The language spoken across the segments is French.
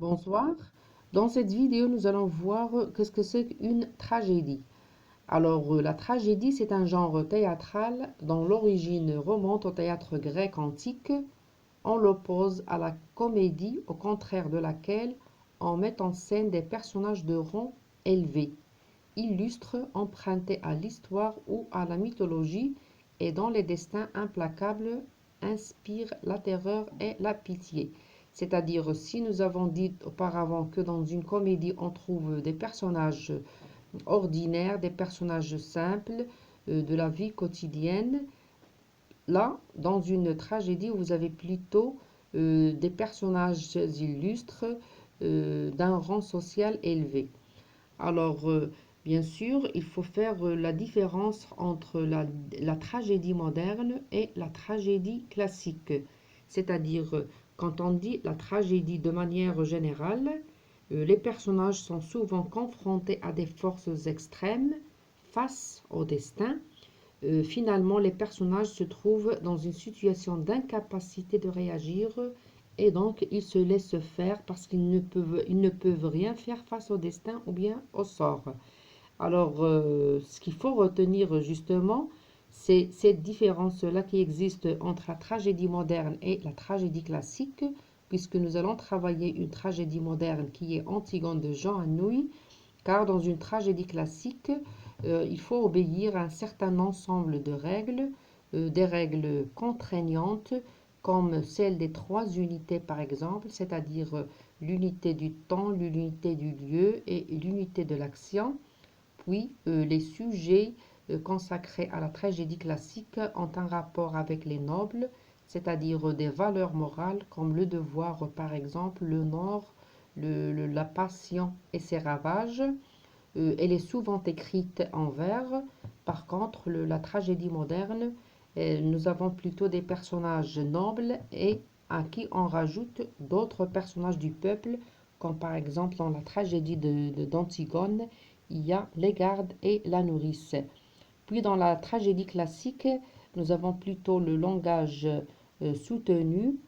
Bonsoir. Dans cette vidéo, nous allons voir qu'est-ce que c'est qu'une tragédie. Alors, la tragédie, c'est un genre théâtral dont l'origine remonte au théâtre grec antique. On l'oppose à la comédie, au contraire de laquelle on met en scène des personnages de rang élevé, illustres, empruntés à l'histoire ou à la mythologie et dont les destins implacables inspirent la terreur et la pitié. C'est-à-dire, si nous avons dit auparavant que dans une comédie, on trouve des personnages ordinaires, des personnages simples de la vie quotidienne, là, dans une tragédie, vous avez plutôt des personnages illustres d'un rang social élevé. Alors, bien sûr, il faut faire la différence entre la tragédie moderne et la tragédie classique. C'est-à-dire, quand on dit la tragédie de manière générale, les personnages sont souvent confrontés à des forces extrêmes face au destin. Finalement, les personnages se trouvent dans une situation d'incapacité de réagir et donc ils se laissent faire parce ils ne peuvent rien faire face au destin ou bien au sort. Alors, ce qu'il faut retenir justement, c'est cette différence-là qui existe entre la tragédie moderne et la tragédie classique, puisque nous allons travailler une tragédie moderne qui est Antigone de Jean Anouilh, car dans une tragédie classique, il faut obéir à un certain ensemble de règles, des règles contraignantes, comme celle des trois unités par exemple, c'est-à-dire l'unité du temps, l'unité du lieu et l'unité de l'action. Puis, les sujets consacrés à la tragédie classique ont un rapport avec les nobles, c'est-à-dire des valeurs morales comme le devoir, par exemple, l'honneur, la passion et ses ravages. Elle est souvent écrite en vers. Par contre, la tragédie moderne, nous avons plutôt des personnages nobles et à qui on rajoute d'autres personnages du peuple, comme par exemple dans la tragédie d'Antigone, il y a les gardes et la nourrice. Puis dans la tragédie classique, nous avons plutôt le langage soutenu.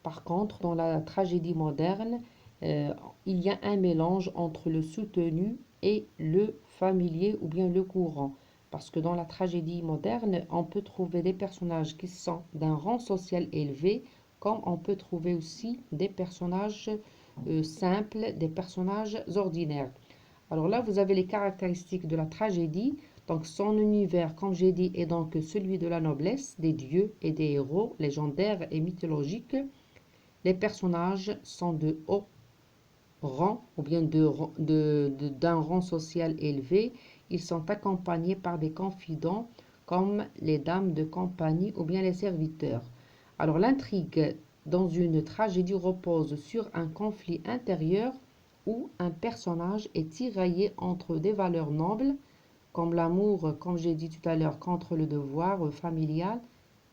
Par contre, dans la tragédie moderne, euh, il y a un mélange entre le soutenu et le familier ou bien le courant. Parce que dans la tragédie moderne, on peut trouver des personnages qui sont d'un rang social élevé, comme on peut trouver aussi des personnages simples, des personnages ordinaires. Alors là, vous avez les caractéristiques de la tragédie. Donc son univers, comme j'ai dit, est donc celui de la noblesse, des dieux et des héros légendaires et mythologiques. Les personnages sont de haut rang ou bien d'un rang social élevé. Ils sont accompagnés par des confidents comme les dames de compagnie ou bien les serviteurs. Alors l'intrigue dans une tragédie repose sur un conflit intérieur où un personnage est tiraillé entre des valeurs nobles comme l'amour, comme j'ai dit tout à l'heure, contre le devoir familial,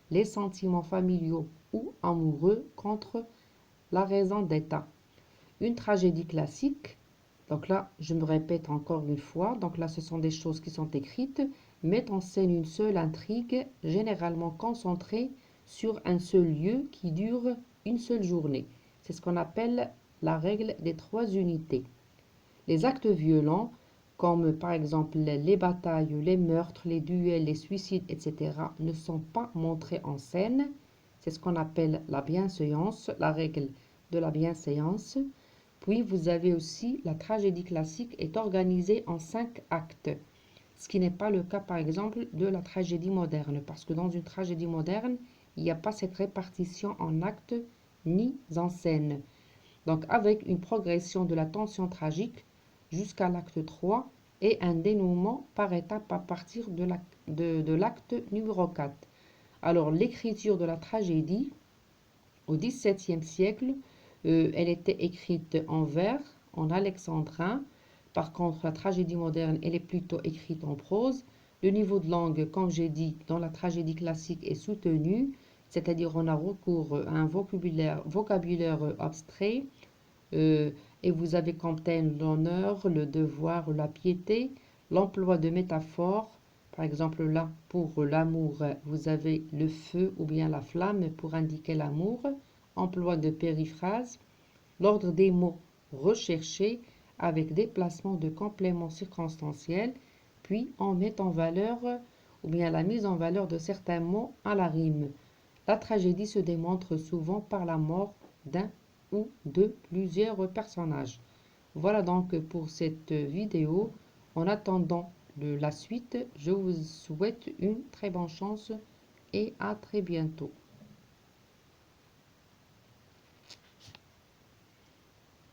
les sentiments familiaux ou amoureux contre la raison d'État. Une tragédie classique, donc là, je me répète encore une fois, donc là, ce sont des choses qui sont écrites, met en scène une seule intrigue, généralement concentrée sur un seul lieu qui dure une seule journée. C'est ce qu'on appelle la règle des trois unités. Les actes violents, comme par exemple les batailles, les meurtres, les duels, les suicides, etc., ne sont pas montrés en scène. C'est ce qu'on appelle la bienséance, la règle de la bienséance. Puis vous avez aussi la tragédie classique est organisée en 5 actes, ce qui n'est pas le cas par exemple de la tragédie moderne, parce que dans une tragédie moderne, il n'y a pas cette répartition en actes ni en scène. Donc avec une progression de la tension tragique jusqu'à l'acte 3 et un dénouement par étapes à partir de l'acte numéro 4. Alors l'écriture de la tragédie au XVIIe siècle, elle était écrite en vers, en alexandrin. Par contre, la tragédie moderne, elle est plutôt écrite en prose. Le niveau de langue, comme j'ai dit, dans la tragédie classique est soutenu, c'est-à-dire on a recours à un vocabulaire abstrait, euh, et vous avez comme thème l'honneur, le devoir, la piété, l'emploi de métaphores. Par exemple, là, pour l'amour, vous avez le feu ou bien la flamme pour indiquer l'amour. Emploi de périphrases. L'ordre des mots recherché avec des placements de compléments circonstanciels, puis on met en valeur ou bien la mise en valeur de certains mots à la rime. La tragédie se démontre souvent par la mort d'un ou de plusieurs personnages. Voilà donc pour cette vidéo. En attendant la suite, je vous souhaite une très bonne chance et à très bientôt.